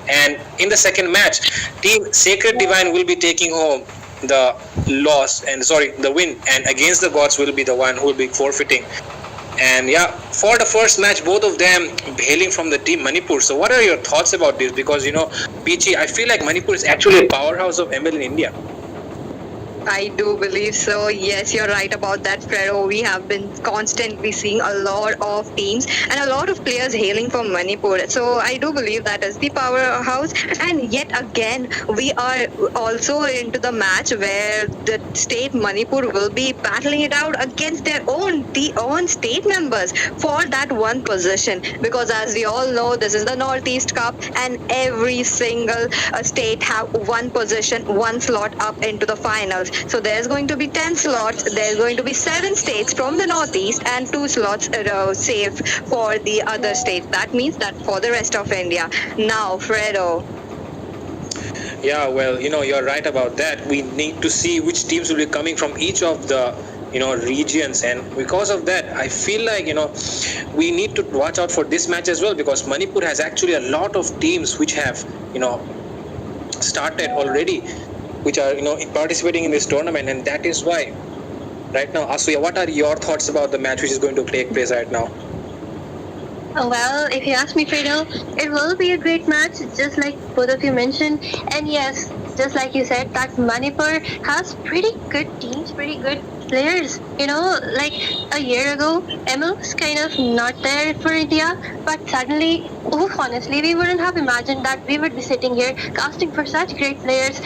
And in the second match, Team Sacred Divine will be taking home the the win, and against the gods will be the one who will be forfeiting. And yeah, for the first match, both of them hailing from the team Manipur. So, what are your thoughts about this? Because Peachy, I feel like Manipur is actually a powerhouse of ML in India. I do believe so. Yes, you're right about that, Fredo. We have been constantly seeing a lot of teams and a lot of players hailing from Manipur. So I do believe that is the powerhouse. And yet again, we are also into the match where the state Manipur will be battling it out against their own state members for that one position. Because as we all know, this is the Northeast Cup, and every single state have one position, one slot up into the finals. So there's going to be 10 slots. There's going to be 7 states from the Northeast and 2 slots safe for the other states. That means that for the rest of India. Now, Fredo. Yeah, well, you're right about that. We need to see which teams will be coming from each of the regions, and because of that, I feel like we need to watch out for this match as well, because Manipur has actually a lot of teams which have started already, which are participating in this tournament, and that is why right now, Asuya, what are your thoughts about the match which is going to take place right now? Well, if you ask me, Fredo, it will be a great match, just like both of you mentioned. And yes, just like you said, that Manipur has pretty good teams, pretty good players. Like a year ago, ML was kind of not there for India, but suddenly, honestly, we wouldn't have imagined that we would be sitting here casting for such great players.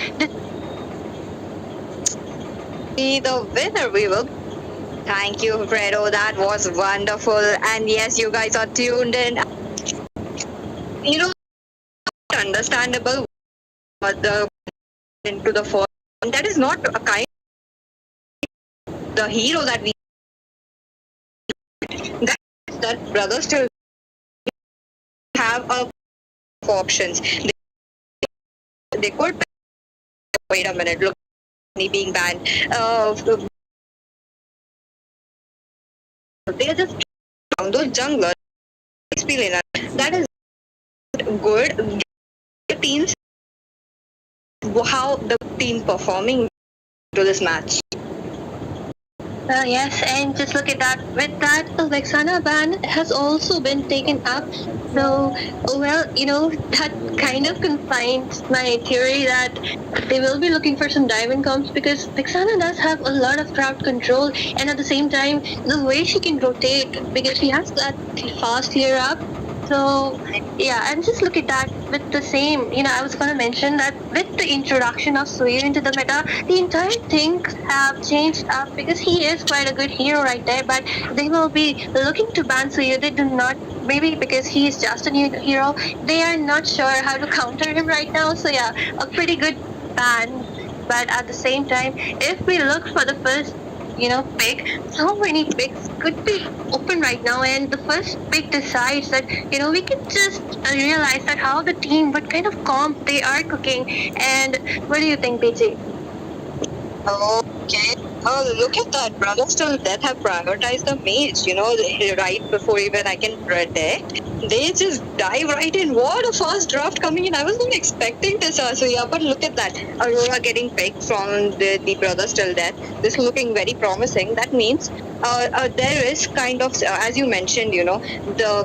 Be the winner, we will. Thank you, Fredo. That was wonderful. And yes, you guys are tuned in. Understandable what the into the first. That is not a kind of the hero that we that brothers still have options. They could wait a minute. Look, being banned. They are just those junglers experience. That is good. The teams, how the team performing to this match. Yes, and just look at that. With that, the Vexana ban has also been taken up. So, that kind of confines my theory that they will be looking for some diamond comps, because Vexana does have a lot of crowd control, and at the same time, the way she can rotate, because she has that fast clear up. So, yeah, and just look at that with the same, I was going to mention that with the introduction of Suyu into the meta, the entire things have changed up, because he is quite a good hero right there, but they will be looking to ban Suyu. They do not, maybe because he is just a new hero, they are not sure how to counter him right now. So, yeah, a pretty good ban. But at the same time, if we look for the first pick, so many picks could be open right now, and the first pick decides that we can just realize that how the team, what kind of comp they are cooking. And what do you think, PG? Okay. Oh, look at that. Brothers till death have prioritized the mage, right before even I can predict. They just dive right in. What a fast draft coming in. I wasn't expecting this, Asuya, but look at that. Aurora getting picked from the Brothers till death. This is looking very promising. That means there is kind of, as you mentioned, the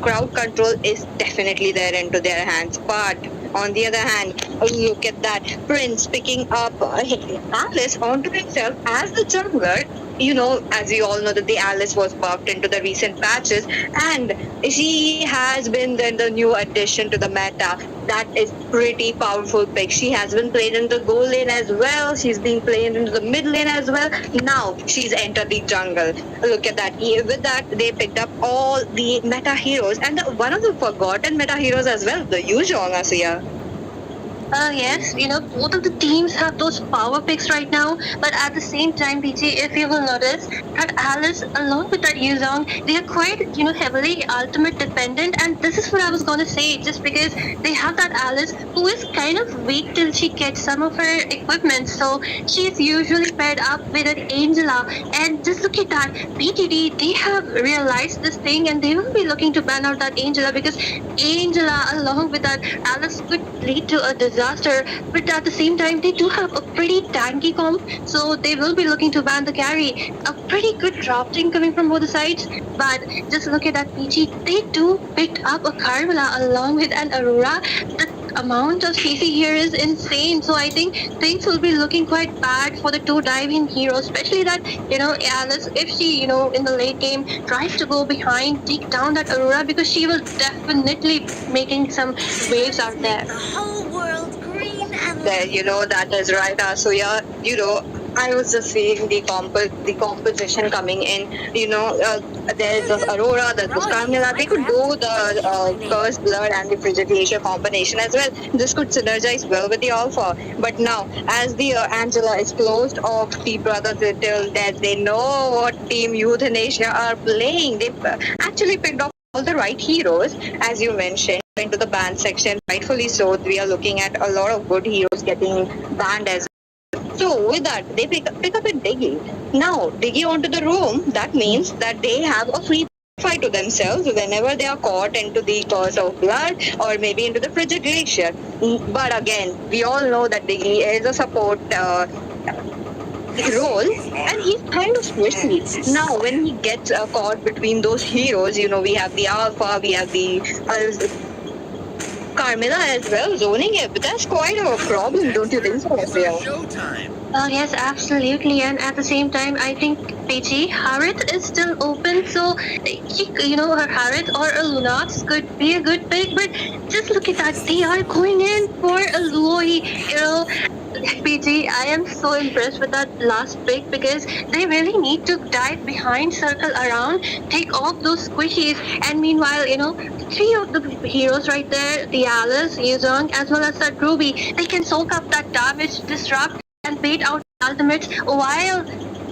crowd control is definitely there into their hands. But on the other hand, look at that. Prince picking up Alice onto himself as the jungler. As we all know that the Alice was buffed into the recent patches, and she has been the new addition to the meta. That is pretty powerful pick. She has been played in the gold lane as well. She's been played into the mid lane as well. Now she's entered the jungle. Look at that. With that, they picked up all the meta heroes, and one of the forgotten meta heroes as well, the Yuzhong, Asuya. Yes, both of the teams have those power picks right now, but at the same time, PG, if you will notice that Alice, along with that Yuzong, they are quite, heavily ultimate dependent, and this is what I was gonna say, just because they have that Alice who is kind of weak till she gets some of her equipment, so she is usually paired up with an Angela, and just look at that, BTD, they have realized this thing, and they will be looking to ban out that Angela, because Angela, along with that Alice, could lead to a disaster. But at the same time, they do have a pretty tanky comp, so they will be looking to ban the carry. A pretty good drafting coming from both the sides. But just look at that PG. They do pick up a Carmela along with an Aurora. The amount of CC here is insane. So I think things will be looking quite bad for the two diving heroes, especially that, Alice, if she, in the late game tries to go behind, take down that Aurora, because she will definitely making some waves out there. The whole world green and There, that is right, Asuya. I was just seeing the composition coming in. There's the Aurora, there's the Carmilla. They could do the Cursed Blood and the Frigid Glacier combination as well. This could synergize well with the Alpha. But now, as the Angela is closed off the brothers till that they know what Team Euthanasia are playing. They actually picked up all the right heroes, as you mentioned, into the banned section. Rightfully so, we are looking at a lot of good heroes getting banned as well. So with that, they pick up a Diggy. Now, Diggy onto the room, that means that they have a free fight to themselves whenever they are caught into the Curse of Blood or maybe into the Frigid Glacier. But again, we all know that Diggy is a support role, and he's kind of squishy. Now, when he gets caught between those heroes, we have the Alpha, we have the Carmilla as well zoning it, but that's quite a problem, don't you think so, Gabriel? Well, yes, absolutely. And at the same time, I think PG Harith is still open, so her Harith or a Lunox could be a good pick. But just look at that, they are going in for a Luoi. PG, I am so impressed with that last pick, because they really need to dive behind, circle around, take off those squishies, and meanwhile, three of the heroes right there, the Alice, Yuzong, as well as that Ruby, they can soak up that damage, disrupt, and bait out ultimates, while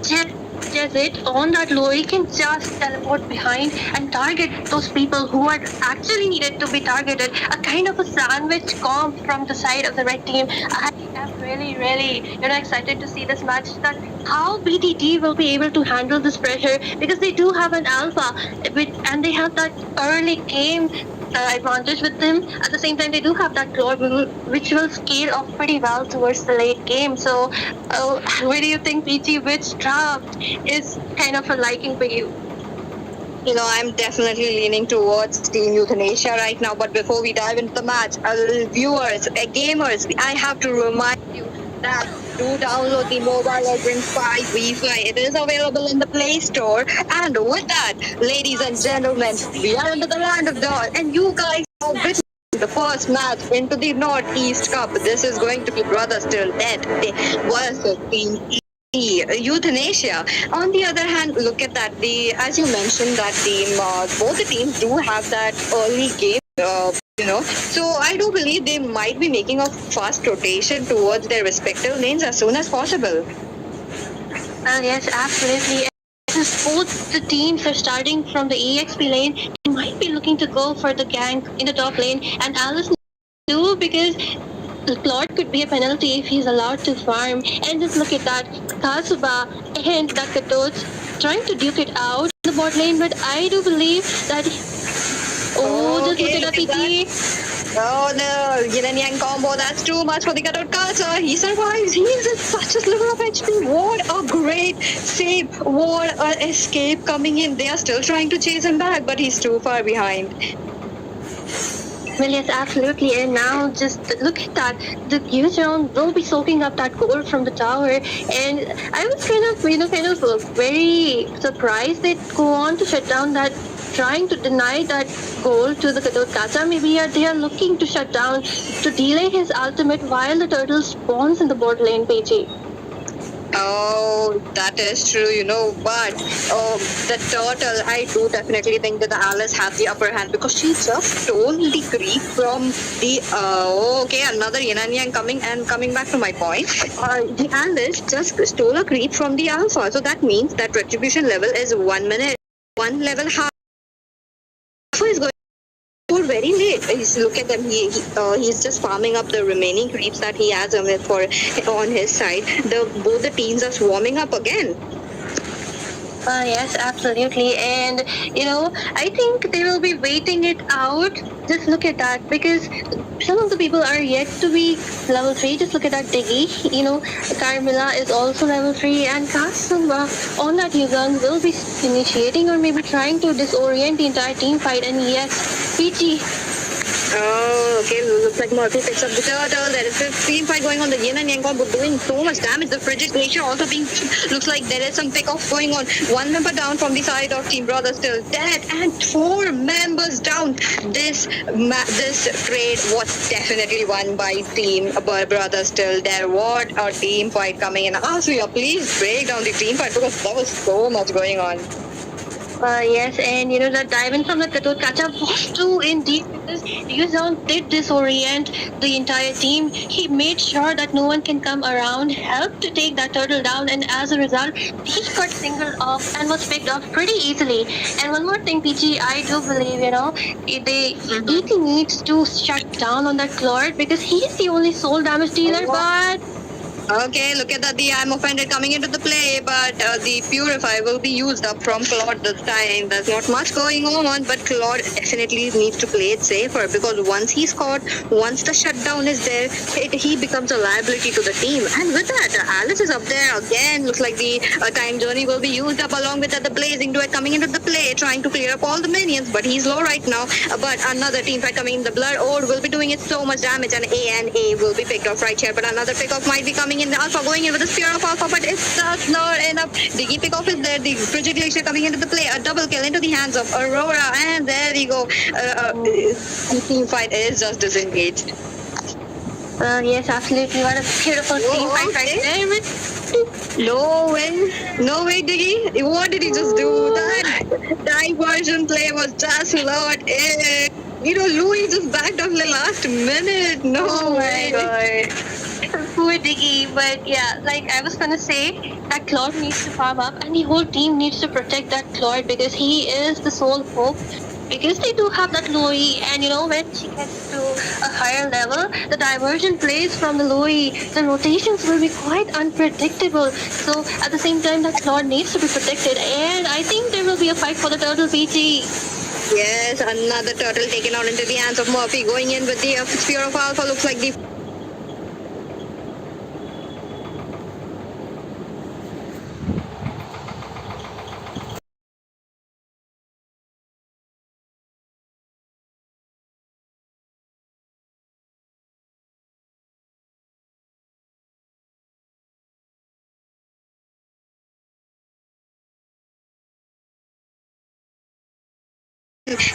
Jezit on that Lori can just teleport behind and target those people who are actually needed to be targeted. A kind of a sandwich comp from the side of the red team. I am really, really, excited to see this match. That how BTT will be able to handle this pressure, because they do have an alpha, and they have that early game advantage with them. At the same time, they do have that claw, which will scale off pretty well towards the late game. So, what do you think, PG? Which draft is kind of a liking for you? I'm definitely leaning towards Team Euthanasia right now. But before we dive into the match, viewers, gamers, I have to remind you that do download the Mobile Legends 5 Wi-Fi. It is available in the Play Store. And with that, ladies and gentlemen, we are into the land of Dawn, and you guys are witnessing the first match into the Northeast Cup. This is going to be Brothers Till Death versus Team Euthanasia. On the other hand, look at that. As you mentioned, that team, both the teams do have that early game. So I do believe they might be making a fast rotation towards their respective lanes as soon as possible. Yes, absolutely. Since both the teams are starting from the EXP lane, they might be looking to go for the gank in the top lane, and Alice too, because the plot could be a penalty if he's allowed to farm. And just look at that, Kasuba and Dakato's trying to duke it out in the bot lane, but I do believe that. Just look at that, PT. Oh no, yin and yang combo, that's too much for the cutout Kasa. He survives, he's at such a sliver of HP. What a great save, what an escape coming in. They are still trying to chase him back, but he's too far behind. Well, yes, absolutely. And now just look at that. The user will be soaking up that gold from the tower. And I was kind of very surprised they go on to shut down that, trying to deny that goal to the Kata. Maybe they are looking to shut down, to delay his ultimate while the turtle spawns in the bot lane, PG. Oh, that is true, but the turtle, I do definitely think that the Alice had the upper hand because she just stole the creep from the. Okay, another yin and yang coming back to my point. The Alice just stole a creep from the Alpha, so that means that retribution level is 1 minute, one level half. Alpha is going very late. Look at them. He's just farming up the remaining creeps that he has on his side. Both the teams are swarming up again. Yes, absolutely. And, I think they will be waiting it out. Just look at that because some of the people are yet to be level 3. Just look at that Diggy. Carmilla is also level 3 and Kasumba on that Yuzong will be initiating or maybe trying to disorient the entire team fight. And yes, PG. Oh, okay. Looks like Murphy picks up the turtle. There is a team fight going on. The yin and yang combo doing so much damage. The frigid glacier also being. Looks like there is some pick-off going on. One member down from the side of Team Brother still dead, and 4 members down. This trade was definitely won by Team Brother still there. What a team fight coming in. Asuya, please break down the team fight because there was so much going on. Yes, and the dive in from the Katot Kacha was too indeed because Yuzong did disorient the entire team. He made sure that no one can come around, helped to take that turtle down, and as a result, he got singled off and was picked off pretty easily. And one more thing, PG, I do believe, ET needs to shut down on that Claude because he's the only soul damage dealer, but. Okay, look at that. The I'm offended coming into the play, but the Purify will be used up from Claude this time. There's not much going on, but Claude definitely needs to play it safer because once he's caught, once the shutdown is there, he becomes a liability to the team. And with that, Alice is up there again. Looks like the time journey will be used up along with the blazing duet coming into the play, trying to clear up all the minions, but he's low right now. But another team fight coming in. The Blood Ore will be doing it so much damage, and A will be picked off right here. But another pickoff might be coming in. The Alpha going in with the Spear of Alpha, but it's just not enough. Diggy pickoff is there. The Frigid Glacier coming into the play. A double kill into the hands of Aurora, and there we go. The team fight is just disengaged. Yes, absolutely. What a beautiful team fight right there. No way, Diggy. What did he just do? That diversion play was just not it. Louis just backed off the last minute. No way. God. Poor Diggy, but yeah, like I was gonna say, that Claude needs to farm up and the whole team needs to protect that Claude because he is the sole hope. Because they do have that Louis, and when she gets to a higher level, the diversion plays from the Louis, the rotations will be quite unpredictable. So at the same time, that Claude needs to be protected, and I think there will be a fight for the turtle PG. Yes, another turtle taken out into the hands of Murphy, going in with the Spear of Alpha. Looks like the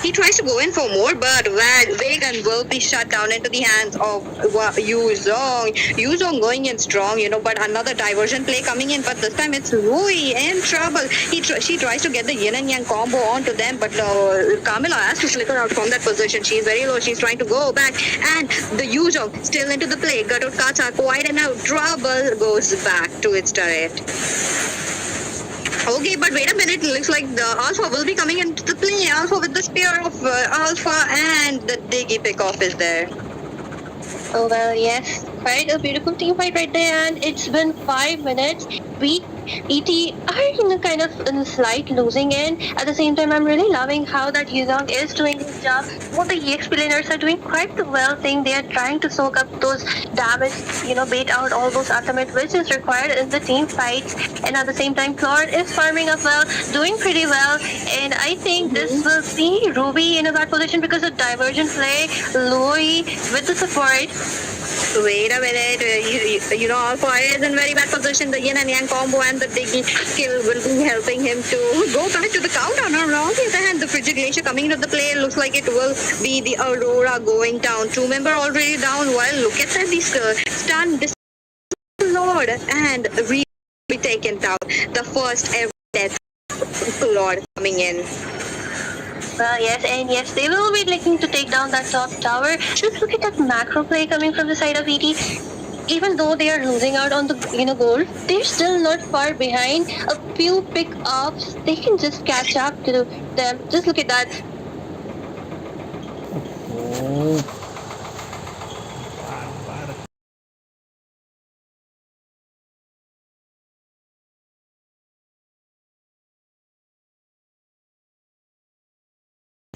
he tries to go in for more, but Vegan will be shut down into the hands of Yuzong. Yuzong going in strong, but another diversion play coming in, but this time it's Rui in trouble. She tries to get the yin and yang combo onto them, but Camilla has to flicker out from that position. She's very low. She's trying to go back, and the Yuzong still into the play. Gatot Kacha quite and out. Trouble goes back to its turret. Okay, but wait a minute. Looks like the Alpha will be coming into the play. Alpha with the Spear of Alpha, and the Diggy pickoff is there. Oh, well, yes. Quite a beautiful team fight right there, and it's been 5 minutes. ET are kind of in a slight losing end. At the same time, I'm really loving how that Yuzong is doing his job. Both the EXP laners are doing quite the well thing. They are trying to soak up those damage, bait out all those ultimate which is required in the team fights. And at the same time, Claude is farming up well, doing pretty well. And I think this will see Ruby in a bad position because of diversion play. Louis with the support. Wait a minute. Alpha is in very bad position. The yin and yang combo and the Diggy skill will be helping him to go back to the counter. Now, on the other hand, the Frigid Glacier coming into the play looks like it will be the Aurora going down. 2 member already down. While look at that, the stun Lord and be taken down the first ever death Lord coming in. Well, yes, and yes, they will be looking to take down that top tower. Just look at that macro play coming from the side of ET. Even though they are losing out on the goal, they're still not far behind. A few pick-ups, they can just catch up to them. Just look at that. Oh,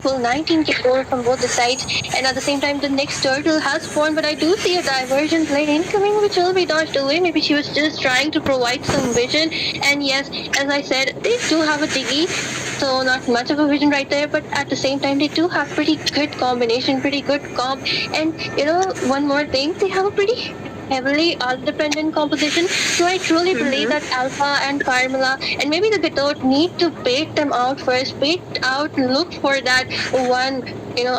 Full 19k goal from both the sides, and at the same time, the next turtle has spawned. But I do see a divergent play incoming, which will be dodged away. Maybe she was just trying to provide some vision. And yes, as I said, they do have a diggy, so not much of a vision right there. But at the same time, they do have pretty good combination, pretty good comp. And one more thing, they have a pretty heavily alt-dependent composition. So I truly believe that Alpha and Carmela and maybe the Gatot need to bait them out first. Bait out, look for that one,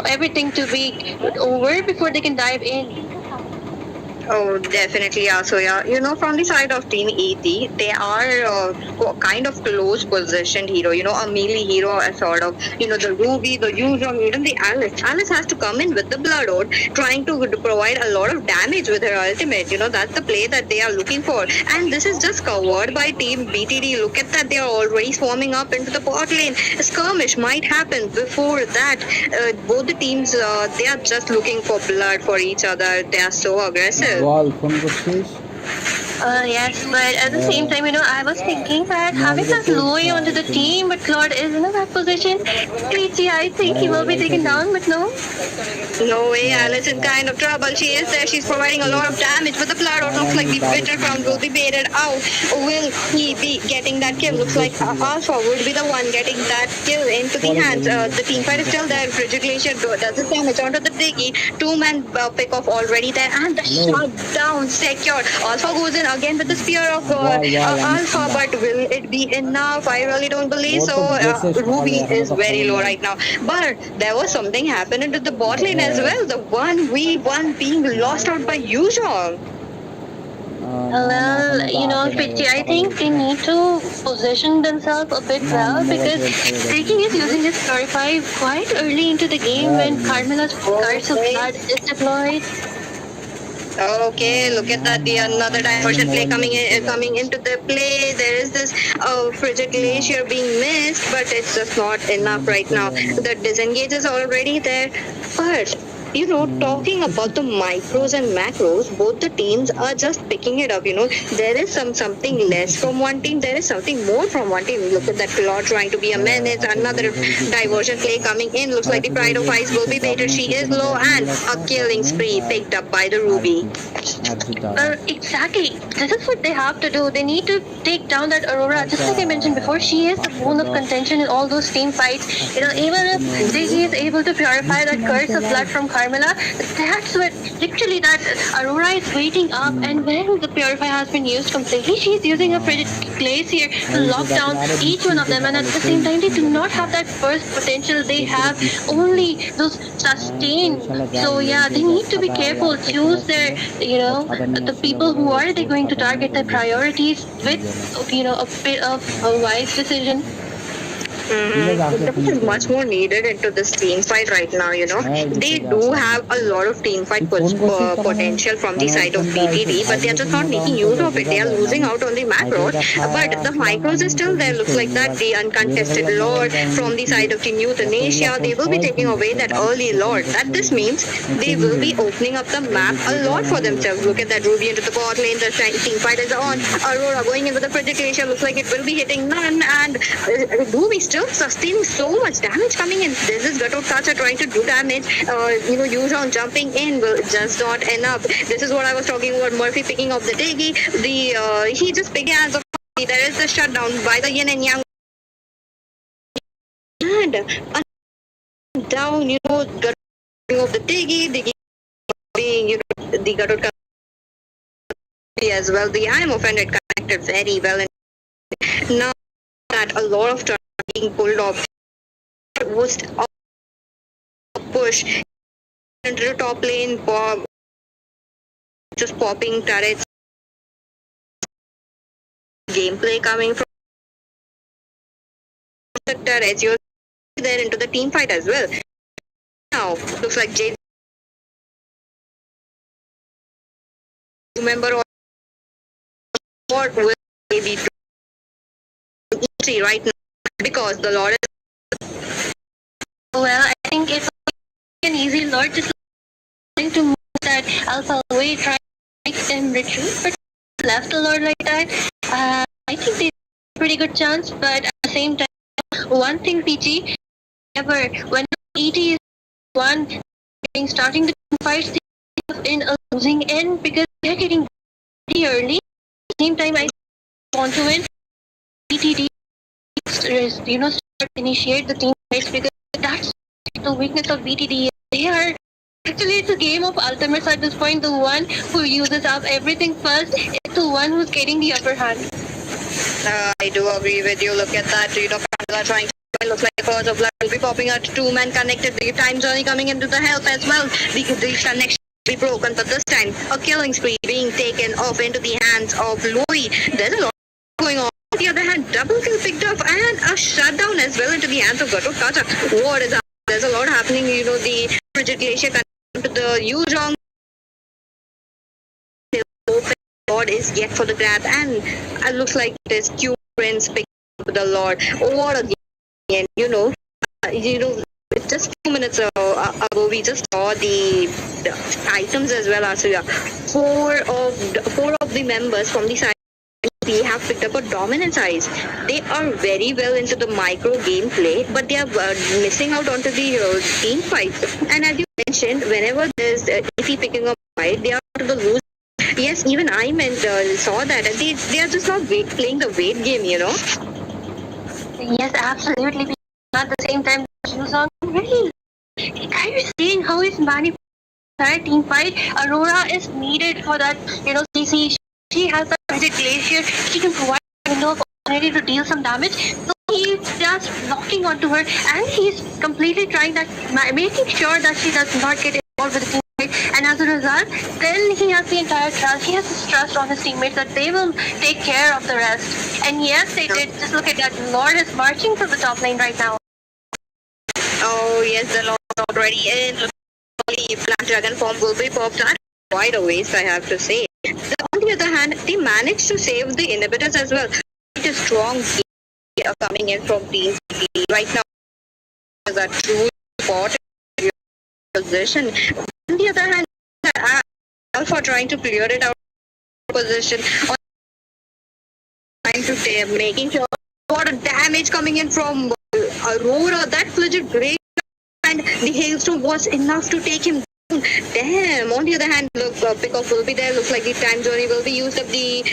everything to be over before they can dive in. Oh, definitely, Asoya. From the side of Team ET, they are kind of close positioned hero. A melee hero, a sort of, the Ruby, the Yuzhong, even the Alice. Alice has to come in with the Blood Ode, trying to provide a lot of damage with her ultimate. That's the play that they are looking for. And this is just covered by Team BTD. Look at that, they are already swarming up into the bot lane. A skirmish might happen before that. Both the teams, they are just looking for blood for each other. They are so aggressive. Goal phone করছিস? Yes, but at the same time, I was thinking that having that Louis onto the team, but Claude is in a bad position. Peachy, I think he will be taken down, but no. No way, Alice in kind of trouble. She is there. She's providing a lot of damage, but the Blood Ode looks like the bitter crown will be baited out. Will he be getting that kill? Looks like Alpha would be the one getting that kill into the hands. The team fight is still there. Frigid Glacier does the damage onto the Diggy. Two-man pick off already there, and the shutdown secured. Alpha goes in again with the spear of Alpha, but will it be enough? I really don't believe so. Ruby is very low right now, but there was something happening to the bot lane as well. The 1v1 being lost out by Yuzhong. Well, Pichi, I think they need to position themselves a bit well because Ricky is using his Purify quite early into the game when Carmela's Curse of Blood is deployed. Okay, look at that. The another diversion play coming into the play. There is this Frigid Glacier being missed, but it's just not enough right now. The disengage is already there, but talking about the micros and macros, both the teams are just picking it up. There is something less from one team, there is something more from one team. Look at that Claude trying to be a menace. Another diversion play coming in. Looks like the Pride of Ice will be baited. She is low, and a killing spree picked up by the Ruby. Exactly. This is what they have to do. They need to take down that Aurora. Just like I mentioned before, she is the bone of contention in all those team fights. Even if Ziggy is able to purify that curse of blood from Carmela, that's what literally that Aurora is waiting up, and when the purify has been used completely, she's using a Frigid Glacier to lock down each one of them, and at the same time they do not have that burst potential. They have only those sustain. So yeah, they need to be careful, choose their the people who are they going to target, their priorities with a bit of a wise decision. This is much more needed into this team fight right now. They do have a lot of team fight potential from the side of BTD, but they're just not making use of it. They are losing out on the macros, but the micros is still there. Looks like that the uncontested Lord from the side of Team Euthanasia, they will be taking away that early Lord. That this means they will be opening up the map a lot for themselves. Look at that Ruby into the bot lane. The team fight is on. Aurora going in with the projection. Looks like it will be hitting none, and Ruby still sustaining so much damage coming in. This is Gatot Kacha trying to do damage. Yuzhong jumping in will just not enough. This is what I was talking about. Murphy picking up the Diggy. He just began as a there is the shutdown by the Yin and Yang. And down, Gatot of the Diggy being, the Gatot Kacha as well. The I am offended connected very well. And now that a lot of being pulled off was a push into the top lane, just popping turrets gameplay coming from that as you're there into the team fight as well. Now looks like Jade member or what will they be doing right now because the Lord is Well, I think it's an easy Lord just trying to move that alpha away, trying to make them retreat, but left a Lord like that. I think they have a pretty good chance, but at the same time, one thing, PG, ever when ET is one starting the fights, they are in a losing end because they're getting pretty early. At the same time, I want to win. ETD, start initiate the team fights because that's the weakness of BTD. They are actually it's a game of ultimates at this point. The one who uses up everything first is the one who's getting the upper hand. I do agree with you. Look at that. Pandala trying to looks like a cause of blood will be popping out. Two men connected. The time journey coming into the help as well. The connection will be broken, but this time a killing spree being taken off into the hands of Louis. There's a lot going on. On the other hand, double kill picked up and a shutdown as well into the hands of Gato Kacha. What is happening? There's a lot happening. The frigid glacier to the Yuzhong. Lord is yet for the grab, and it looks like this Q Prince picking up the Lord. Oh, what a game! Just a few minutes ago, we just saw the items as well, Asuya. Four of the members from the side we have picked up a dominance eyes. They are very well into the micro gameplay, but they are missing out onto the team fights. And as you mentioned, whenever there's EP picking up fight, they are to the lose. Yes, even I saw that, and they are just not playing the weight game, Yes, absolutely. At the same time, Shuzong really. Are you seeing how he's manipulating that team fight? Aurora is needed for that, CC. She has that rigid glacier. She can provide a window of opportunity to deal some damage. So he's just locking onto her, and he's completely trying that, making sure that she does not get involved with the team fight. And as a result, then he has the entire trust. He has this trust on his teammates that they will take care of the rest. And yes, they did. Just look at that. Lord is marching from the top lane right now. Oh yes, the Lord already in. The Plant Dragon form will be popped out. Quite a waste, I have to say. On the other hand, they managed to save the inhibitors as well. It is strong coming in from Team CP right now. Is a true important position. On the other hand, Alpha trying to clear it out position, trying to making sure what a damage coming in from Aurora. That frigid great and the hailstorm was enough to take him. Damn. On the other hand, look, pickoff will be there. Looks like the time journey will be used up. The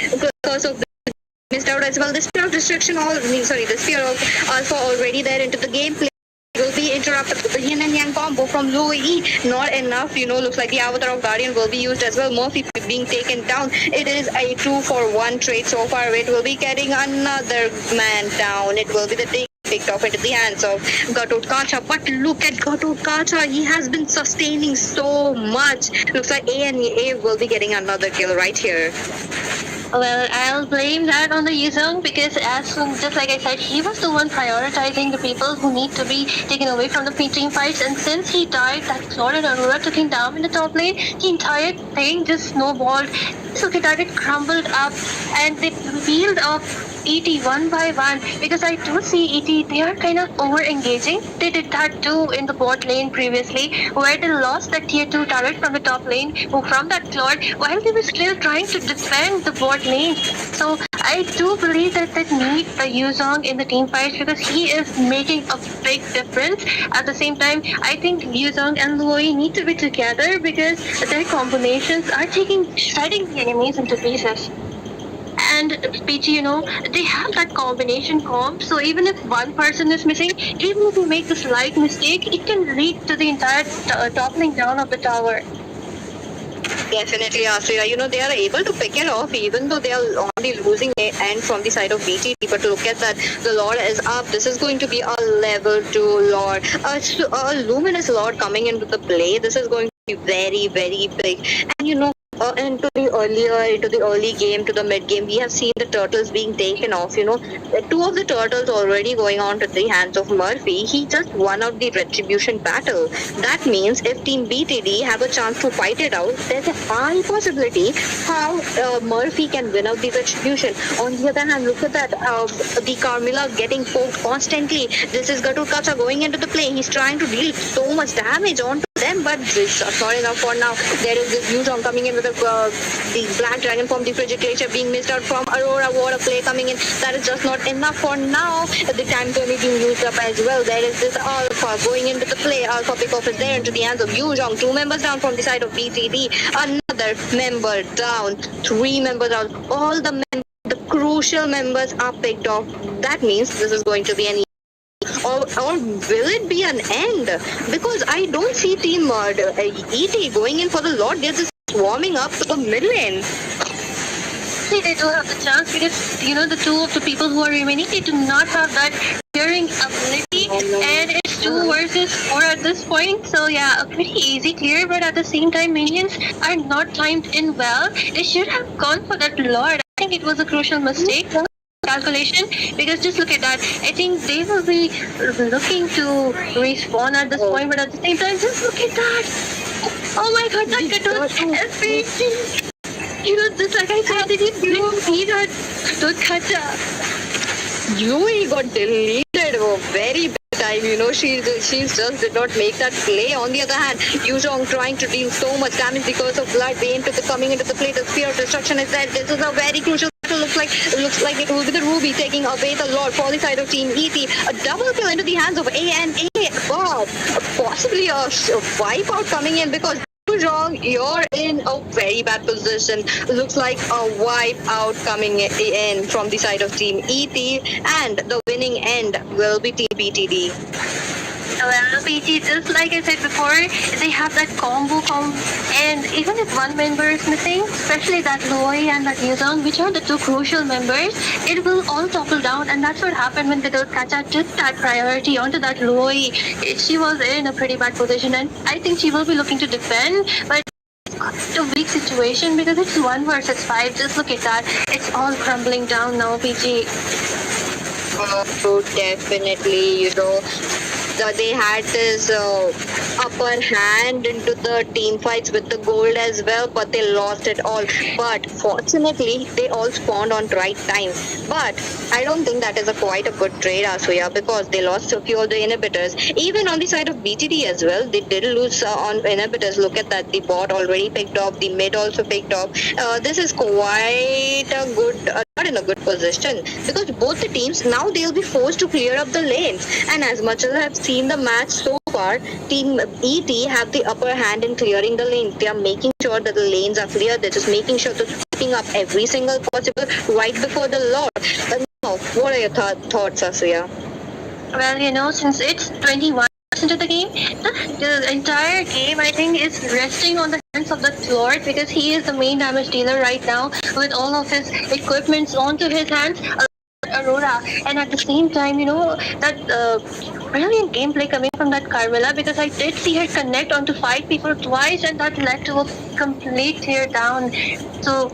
curse of the missed out as well. The spear of destruction, the spear of Alpha already there into the gameplay. Will be interrupted with the yin and yang combo from Louis. Not enough, looks like the avatar of Guardian will be used as well. Murphy being taken down. It is a 2-for-1 trade so far. It will be getting another man down. It will be the take picked off into the hands of Gatot Kacha. But look at Gatot Kacha. He has been sustaining so much. Looks like A will be getting another kill right here. Well, I'll blame that on the Yuzong because just like I said, he was the one prioritizing the people who need to be taken away from the team fights, and since he died, that Claude and Aurora took him down in the top lane, the entire thing just snowballed. So it crumbled up and they peeled off ET one by one because I do see ET, they are kind of over engaging. They did that too in the bot lane previously where they lost that tier 2 turret from the top lane from that Claude while they were still trying to defend the bot lane. So I do believe that they need the Yuzong in the team fights because he is making a big difference. At the same time, I think Yuzong and Luoi need to be together because their combinations are shredding the enemies into pieces. And PG, they have that combination comp, so even if one person is missing, even if you make a slight mistake, it can lead to the entire toppling down of the tower. Definitely, Asriya. They are able to pick it off even though they are on the losing end from the side of BTT. But look at that. The Lord is up. This is going to be a level 2 Lord. A luminous Lord coming into the play. This is going to be very, very big. And into the early game to the mid game, we have seen the turtles being taken off. Two of the turtles already going on to the hands of Murphy. He just won out the retribution battle. That means if Team BTD have a chance to fight it out, there's a high possibility how Murphy can win out the retribution. On the other hand, look at that. The Carmilla getting poked constantly. This is Gatur Kacha going into the play. He's trying to deal so much damage onto them, but it's not enough for now. There is this Yuzhong coming in with the Black Dragon from the Frigid Glacier being missed out from Aurora. Water play coming in. That is just not enough for now. The time Tony being used up as well. There is this Alpha going into the play. Alpha pickoff is there into the hands of Yuzhong. 2 members down from the side of BTD. Another member down. 3 members out. All the crucial members are picked off. That means this is going to be an or will it be an end? Because I don't see Team ET going in for the Lord. They're just swarming up to the mid lane. See, they do have the chance because the two of the people who are remaining, they do not have that clearing ability, and it's 2 versus 4 at this point. So yeah, a pretty easy clear, but at the same time, minions are not timed in well. They should have gone for that Lord. I think it was a crucial mistake. Calculation, because just look at that. I think they will be looking to respawn at this point, but at the same time, just look at that. Oh my god, that was FPG. Just like I said, they didn't see that Kacha. Yui got deleted very bad time. She just did not make that play. On the other hand, Yuzhong trying to deal so much damage because of blood vein coming into the play. The spear of destruction is there. This is a very crucial battle. Looks like it will be the Ruby taking away the Lord for the side of Team ET. A double kill into the hands of ANA. Wow, possibly a wipeout coming in because Yuzhong, you're in a very bad position. Looks like a wipe out coming in from the side of Team ET, and the winning end will be Team BTD. Well, PG, just like I said before, they have that combo and even if one member is missing, especially that Loi and that Yuzhong, which are the 2 crucial members, it will all topple down, and that's what happened when the girl Kacha took that priority onto that Loi. She was in a pretty bad position, and I think she will be looking to defend, but it's a weak situation because it's 1 versus 5. Just look at that. It's all crumbling down now, PG. Oh, definitely, they had this upper hand into the team fights with the gold as well, but they lost it all. But fortunately, they all spawned on right time. But I don't think that is quite a good trade, Asuya, because they lost a few of the inhibitors. Even on the side of BTD as well, they did lose on inhibitors. Look at that, the bot already picked off, the mid also picked off. This is quite a good, not in a good position, because both the teams now they'll be forced to clear up the lanes. And as much as I've seen the match so far, Team ET have the upper hand in clearing the lanes. They are making sure that the lanes are clear. They're just making sure they're picking up every single possible right before the Lord. But now, what are your thoughts, Asuya? Well, since it's 21 into the game, the entire game I think is resting on the hands of the Lord because he is the main damage dealer right now with all of his equipments onto his hands. Aurora, and at the same time, that brilliant gameplay coming from that Carmilla, because I did see her connect onto 5 people twice, and that led to a complete tear down. So,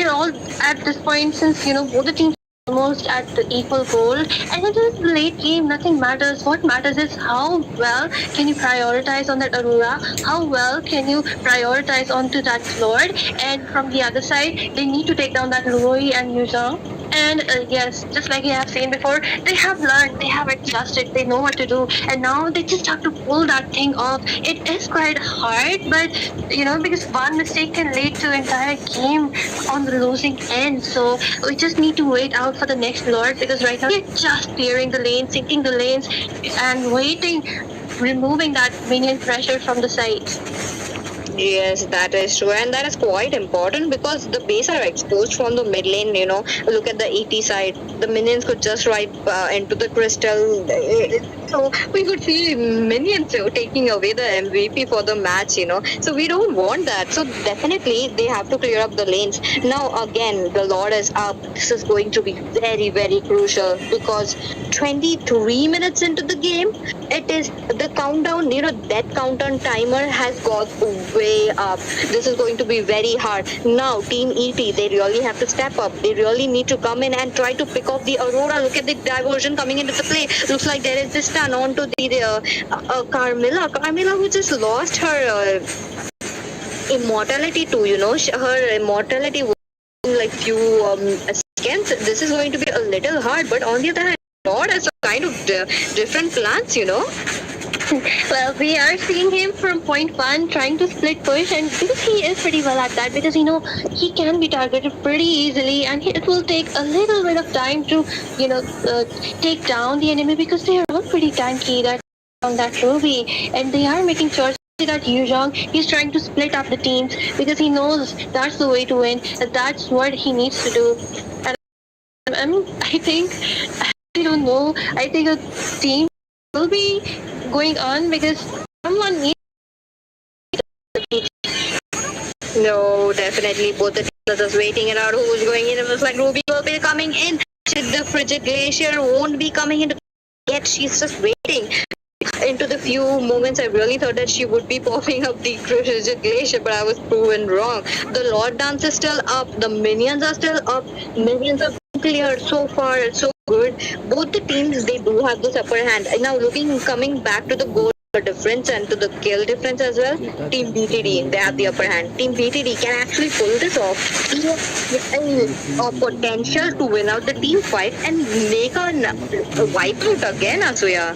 all at this point, since both the teams almost at the equal goal, and it is late game, nothing matters. What matters is how well can you prioritize on that Aurora, how well can you prioritize onto that Lord, and from the other side they need to take down that Loi and Yuzhong. And yes, just like you have seen before, they have learned, they have adjusted, they know what to do, and now they just have to pull that thing off. It is quite hard, but because one mistake can lead to entire game on the losing end. So we just need to wait out for the next Lord, because right now we're just clearing the lanes, sinking the lanes, and waiting, removing that minion pressure from the sides. Yes, that is true, and that is quite important because the base are exposed from the mid lane. Look at the ET side. The minions could just ride into the crystal. It's So we could see minions taking away the MVP for the match, So we don't want that. So definitely they have to clear up the lanes. Now again, the Lord is up. This is going to be very, very crucial because 23 minutes into the game, it is the countdown, that countdown timer has got way up. This is going to be very hard. Now, Team ET, they really have to step up. They really need to come in and try to pick off the Aurora. Look at the diversion coming into the play. Looks like there is this stun onto the Carmilla. Carmilla, who just lost her immortality too, her immortality was in like few seconds. This is going to be a little hard, but on the other hand, Lord has some kind of different plans. Well, we are seeing him from point one trying to split push, and because he is pretty well at that, because he can be targeted pretty easily, and it will take a little bit of time to take down the enemy because they are all pretty tanky that on that Ruby, and they are making sure that Yuzhong he's trying to split up the teams because he knows that's the way to win. That's what he needs to do. And I think I don't know. I think a team will be going on because someone needs. No, definitely both the teams are just waiting it out. Who's going in? It looks like Ruby will be coming in. The frigid glacier won't be coming in yet. She's just waiting. Into the few moments, I really thought that she would be popping up the frigid glacier, but I was proven wrong. The Lord Dance is still up. The minions are still up. Minions are cleared so far. It's so good. Both the teams, they do have this upper hand. Now, coming back to the goal difference and to the kill difference as well, Team BTD, they have the upper hand. Team BTD can actually pull this off. He has a potential to win out the team fight and make a wipe out again, Asuya.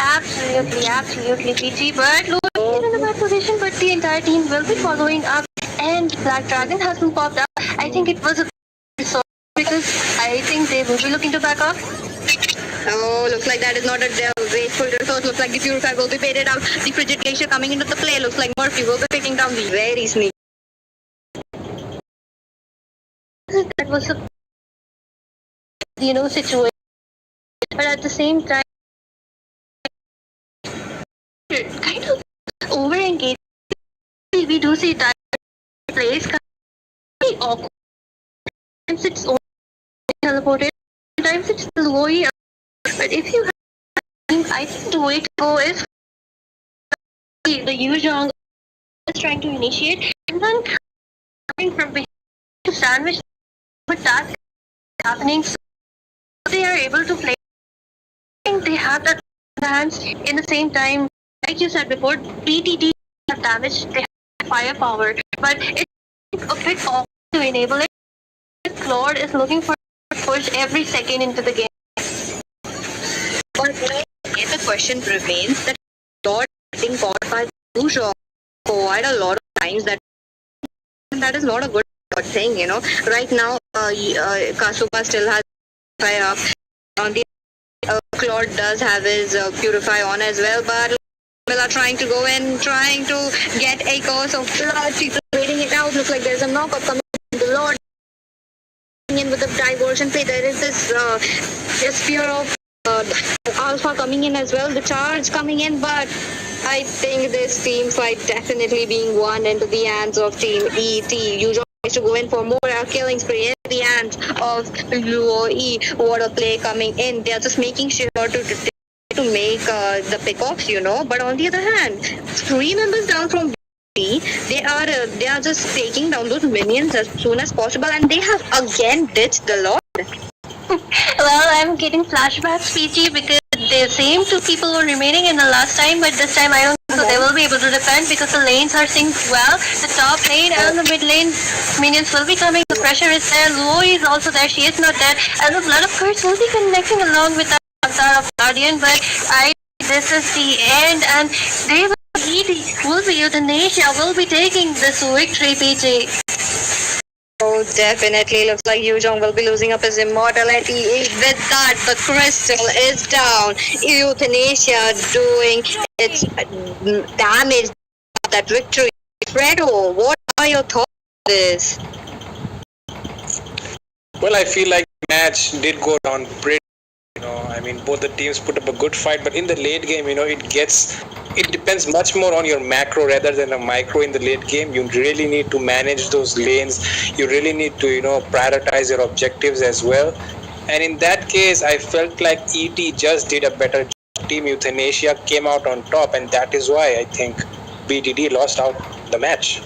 Absolutely, PG. But Lord is in a bad position, but the entire team will be following up. And Black Dragon hasn't popped up. I think it was a resort because I think they will be looking to back off. Oh, looks like that is not a wasteful resource. Looks like the Purifier will be baited out. The Frigid Glacier coming into the play. Looks like Murphy will be picking down the very sneaky. That was a situation. But at the same time, kind of over engaged. We do see that plays kind of awkward. Sometimes it's only teleported. Sometimes it's the way. But if you have, I think the way to go is the Yuzhong is trying to initiate and then coming from behind to sandwich. But that's happening, so they are able to play. I think they have that hands in the same time. Like you said before, BTT have damage, they have firepower, but it's a bit awkward to enable it. Claude is looking for a push every second into the game. But the question remains that Claude getting caught by Yuzhong quite a lot of times. That is not a good thing, Right now, Kasuga still has Purify up. On the Claude does have his Purify on as well, but people are trying to go in, trying to get a curse of blood. People waiting it out. Looks like there's a knockup coming in. The Lord in with the diversion play. There is this fear of Alpha coming in as well. The charge coming in, but I think this team fight definitely being won into the hands of Team ET. Usually to go in for more killing spree in the hands of Luo E. What a play coming in. They are just making sure to make the pickoffs, But on the other hand, 3 members down from B, they are just taking down those minions as soon as possible, and they have again ditched the Lord. Well, I'm getting flashbacks, PG, because the same two people were remaining in the last time, but this time I don't think so they will be able to defend because the lanes are synced well. The top lane and the mid lane minions will be coming. The pressure is there. Luo is also there. She is not dead. And the Blood of Curse will be connecting along with the Avatar of Guardian, but this is the end, and they will be Euthanasia will be taking this victory, PG. Oh, definitely. Looks like Yuzhong will be losing up his immortality. With that, the crystal is down. Euthanasia doing its damage. That victory. Fredo, what are your thoughts on this? Well, I feel like the match did go down pretty I mean, both the teams put up a good fight, but in the late game, it depends much more on your macro rather than a micro in the late game. You really need to manage those lanes. You really need to, prioritize your objectives as well. And in that case, I felt like ET just did a better job. Team Euthanasia came out on top, and that is why I think BTD lost out the match.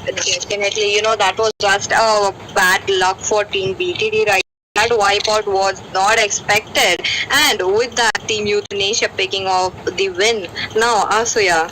Definitely, that was just a bad luck for Team BTD, right? That wipeout was not expected. And with that, Team Euthanasia picking off the win. Now, Asuya.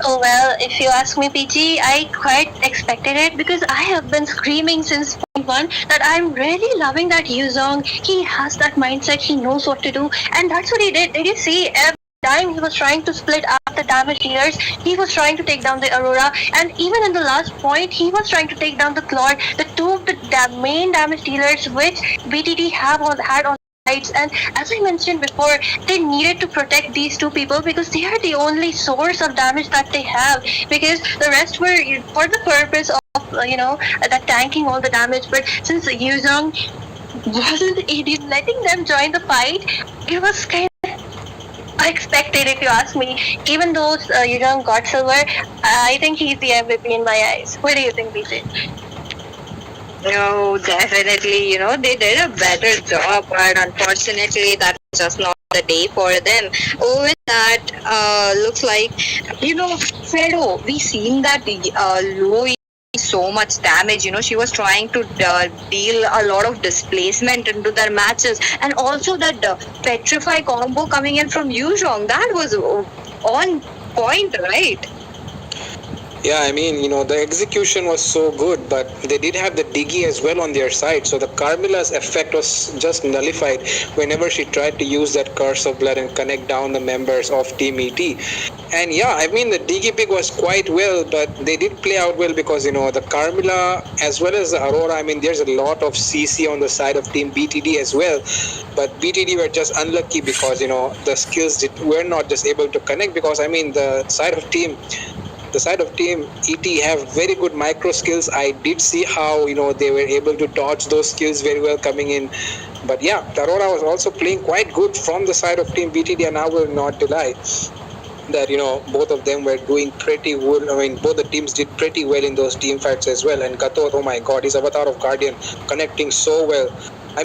Oh well, if you ask me, PG, I quite expected it because I have been screaming since point one that I'm really loving that Yuzong. He has that mindset, he knows what to do, and that's what he did. Did you see? Every time he was trying to split up the damage dealers, he was trying to take down the Aurora, and even in the last point, he was trying to take down the Claude, the two of the main damage dealers which BTD had on and as I mentioned before, they needed to protect these two people because they are the only source of damage that they have. Because the rest were for the purpose of that tanking all the damage. But since Yuzong wasn't letting them join the fight, it was kind of expected if you ask me. Even though Yuzong got silver, I think he's the MVP in my eyes. What do you think, BC? No, definitely, they did a better job, but unfortunately, that was just not the day for them. Oh, with that, looks like, Fredo, we seen that Lou so much damage. She was trying to deal a lot of displacement into their matches, and also that petrify combo coming in from Yuzhong, that was on point, right? Yeah, I mean, the execution was so good, but they did have the Diggy as well on their side. So the Carmilla's effect was just nullified whenever she tried to use that Curse of Blood and connect down the members of Team ET. And yeah, I mean, the Diggy pick was quite well, but they did play out well because, the Carmilla as well as the Aurora, I mean, there's a lot of CC on the side of Team BTD as well. But BTD were just unlucky because, the skills were not just able to connect because, I mean, the side of Team ET have very good micro skills. I did see how they were able to dodge those skills very well coming in. But yeah, Aurora was also playing quite good from the side of Team BTD, and I will not deny that both of them were doing pretty well. I mean, both the teams did pretty well in those team fights as well. And Gatot, oh my God, his avatar of Guardian connecting so well